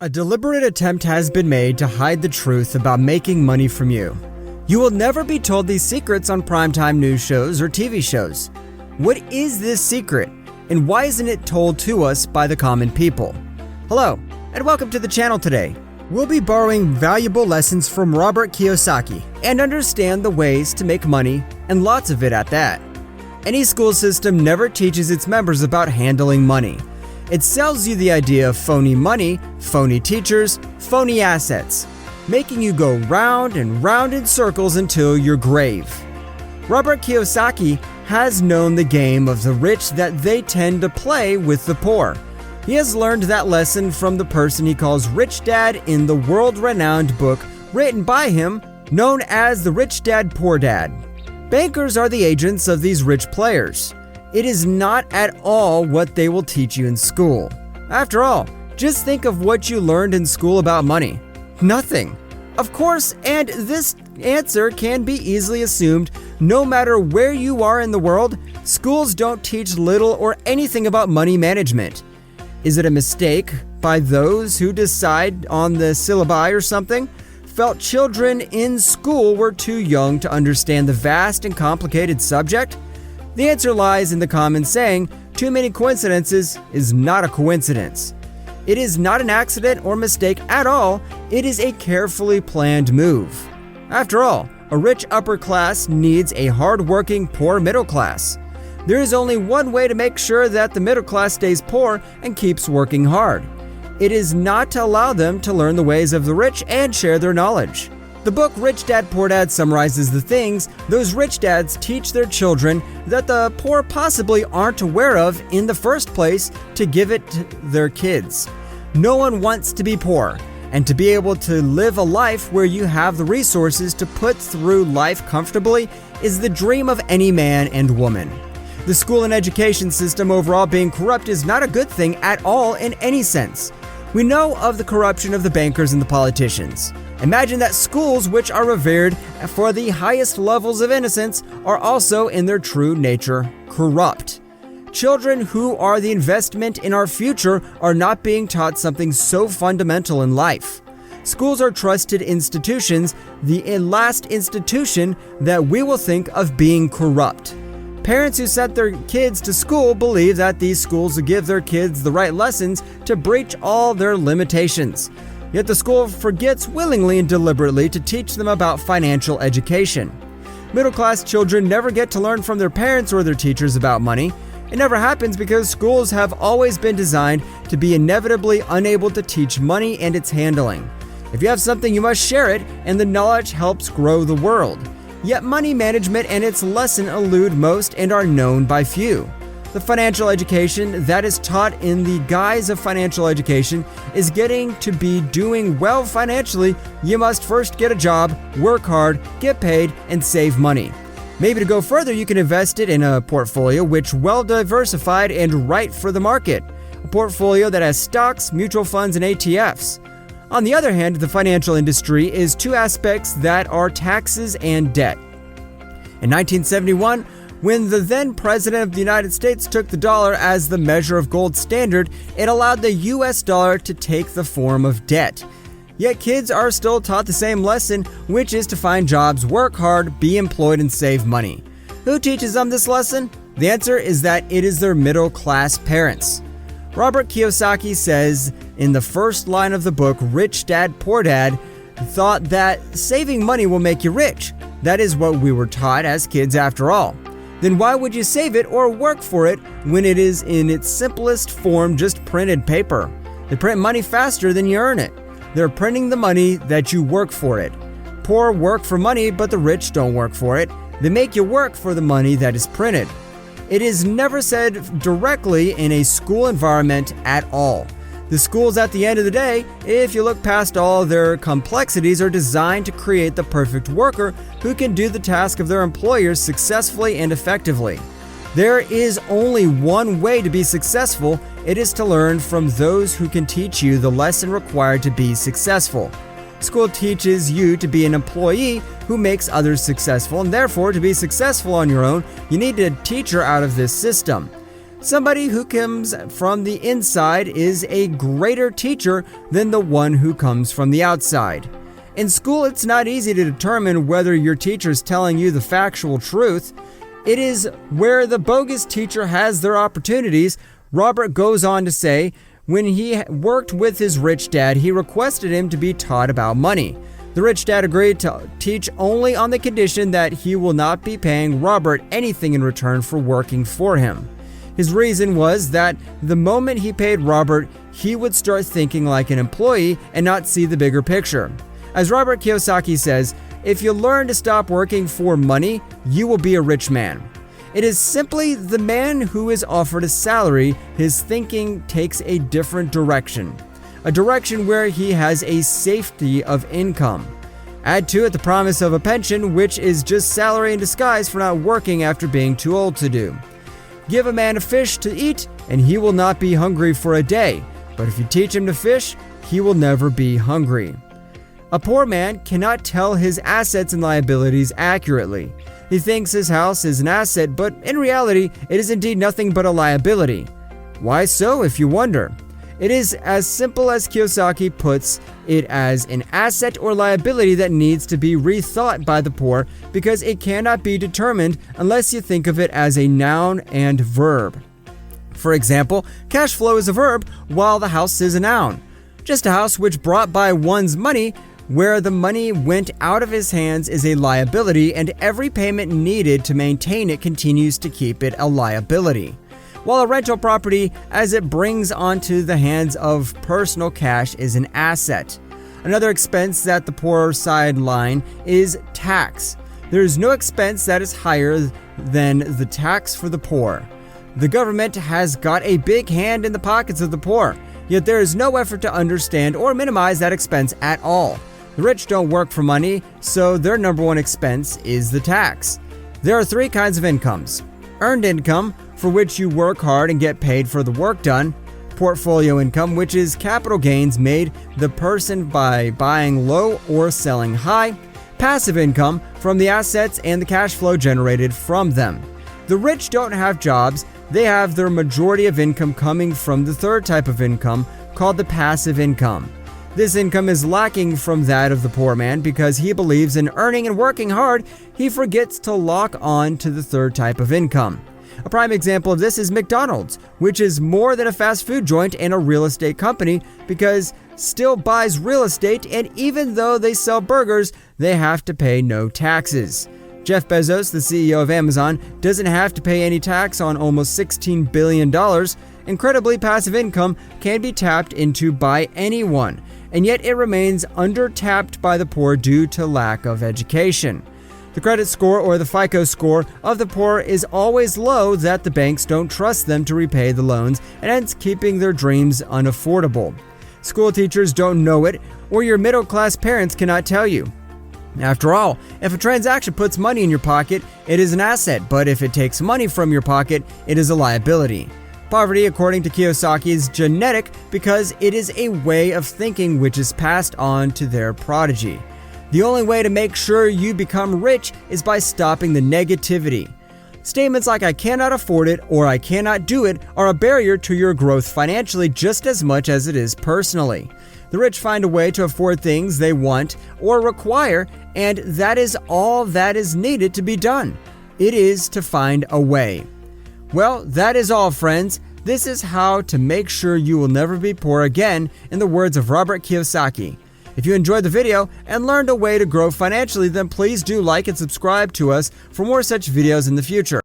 A deliberate attempt has been made to hide the truth about making money from you. You will never be told these secrets on primetime news shows or TV shows. What is this secret, and why isn't it told to us by the common people? Hello, and welcome to the channel today. We'll be borrowing valuable lessons from Robert Kiyosaki and understand the ways to make money, and lots of it at that. Any school system never teaches its members about handling money. It sells you the idea of phony money, phony teachers, phony assets, making you go round and round in circles until your grave. Robert Kiyosaki has known the game of the rich that they tend to play with the poor. He has learned that lesson from the person he calls Rich Dad in the world-renowned book written by him, known as The Rich Dad, Poor Dad. Bankers are the agents of these rich players. It is not at all what they will teach you in school. After all, just think of what you learned in school about money. Nothing. Of course, and this answer can be easily assumed no matter where you are in the world, schools don't teach little or anything about money management. Is it a mistake by those who decide on the syllabi or something? Felt children in school were too young to understand the vast and complicated subject? The answer lies in the common saying, too many coincidences is not a coincidence. It is not an accident or mistake at all, it is a carefully planned move. After all, a rich upper class needs a hard-working poor middle class. There is only one way to make sure that the middle class stays poor and keeps working hard. It is not to allow them to learn the ways of the rich and share their knowledge. The book Rich Dad, Poor Dad summarizes the things those rich dads teach their children that the poor possibly aren't aware of in the first place to give it to their kids. No one wants to be poor, and to be able to live a life where you have the resources to put through life comfortably is the dream of any man and woman. The school and education system overall being corrupt is not a good thing at all in any sense. We know of the corruption of the bankers and the politicians. Imagine that schools, which are revered for the highest levels of innocence, are also in their true nature corrupt. Children who are the investment in our future are not being taught something so fundamental in life. Schools are trusted institutions, the last institution that we will think of being corrupt. Parents who sent their kids to school believe that these schools will give their kids the right lessons to breach all their limitations. Yet the school forgets willingly and deliberately to teach them about financial education. Middle-class children never get to learn from their parents or their teachers about money. It never happens because schools have always been designed to be inevitably unable to teach money and its handling. If you have something, you must share it, and the knowledge helps grow the world. Yet money management and its lesson elude most and are known by few. The financial education that is taught in the guise of financial education is getting to be doing well financially. You must first get a job, work hard, get paid, and save money. Maybe to go further, you can invest it in a portfolio which well diversified and right for the market. A portfolio that has stocks, mutual funds, and ETFs. On the other hand, the financial industry is two aspects that are taxes and debt. In 1971, when the then President of the United States took the dollar as the measure of gold standard, it allowed the US dollar to take the form of debt. Yet kids are still taught the same lesson, which is to find jobs, work hard, be employed, and save money. Who teaches them this lesson? The answer is that it is their middle-class parents. Robert Kiyosaki says in the first line of the book, Rich Dad, Poor Dad, thought that saving money will make you rich. That is what we were taught as kids after all. Then why would you save it or work for it when it is in its simplest form just printed paper? They print money faster than you earn it. They're printing the money that you work for it. Poor work for money, but the rich don't work for it. They make you work for the money that is printed. It is never said directly in a school environment at all. The schools at the end of the day, if you look past all their complexities, are designed to create the perfect worker who can do the task of their employers successfully and effectively. There is only one way to be successful. It is to learn from those who can teach you the lesson required to be successful. School teaches you to be an employee who makes others successful, and therefore to be successful on your own, you need a teacher out of this system. Somebody who comes from the inside is a greater teacher than the one who comes from the outside. In school, it's not easy to determine whether your teacher is telling you the factual truth. It is where the bogus teacher has their opportunities. Robert goes on to say, when he worked with his rich dad, he requested him to be taught about money. The rich dad agreed to teach only on the condition that he will not be paying Robert anything in return for working for him. His reason was that the moment he paid Robert, he would start thinking like an employee and not see the bigger picture. As Robert Kiyosaki says, if you learn to stop working for money, you will be a rich man. It is simply the man who is offered a salary, his thinking takes a different direction. A direction where he has a safety of income. Add to it the promise of a pension, which is just salary in disguise for not working after being too old to do. Give a man a fish to eat, and he will not be hungry for a day. But if you teach him to fish, he will never be hungry. A poor man cannot tell his assets and liabilities accurately. He thinks his house is an asset, but in reality, it is indeed nothing but a liability. Why so, if you wonder? It is as simple as Kiyosaki puts it, as an asset or liability that needs to be rethought by the poor because it cannot be determined unless you think of it as a noun and verb. For example, cash flow is a verb while the house is a noun. Just a house which brought by one's money, where the money went out of his hands, is a liability, and every payment needed to maintain it continues to keep it a liability. While a rental property, as it brings onto the hands of personal cash, is an asset. Another expense that the poor side line is tax. There is no expense that is higher than the tax for the poor. The government has got a big hand in the pockets of the poor, yet there is no effort to understand or minimize that expense at all. The rich don't work for money, so their number one expense is the tax. There are three kinds of incomes. Earned income, for which you work hard and get paid for the work done. Portfolio income, which is capital gains made the person by buying low or selling high. Passive income, from the assets and the cash flow generated from them. The rich don't have jobs, they have their majority of income coming from the third type of income, called the passive income. This income is lacking from that of the poor man because he believes in earning and working hard. He forgets to lock on to the third type of income. A prime example of this is McDonald's, which is more than a fast food joint and a real estate company because still buys real estate, and even though they sell burgers, they have to pay no taxes. Jeff Bezos, the CEO of Amazon, doesn't have to pay any tax on almost $16 billion. Incredibly, passive income can be tapped into by anyone, and yet it remains under-tapped by the poor due to lack of education. The credit score, or the FICO score, of the poor is always low, that the banks don't trust them to repay the loans, and hence keeping their dreams unaffordable. School teachers don't know it, or your middle-class parents cannot tell you. After all, if a transaction puts money in your pocket, it is an asset, but if it takes money from your pocket, it is a liability. Poverty, according to Kiyosaki, is genetic because it is a way of thinking which is passed on to their progeny. The only way to make sure you become rich is by stopping the negativity. Statements like "I cannot afford it" or "I cannot do it" are a barrier to your growth financially just as much as it is personally. The rich find a way to afford things they want or require, and that is all that is needed to be done. It is to find a way. Well, that is all, friends. This is how to make sure you will never be poor again, in the words of Robert Kiyosaki. If you enjoyed the video and learned a way to grow financially, then please do like and subscribe to us for more such videos in the future.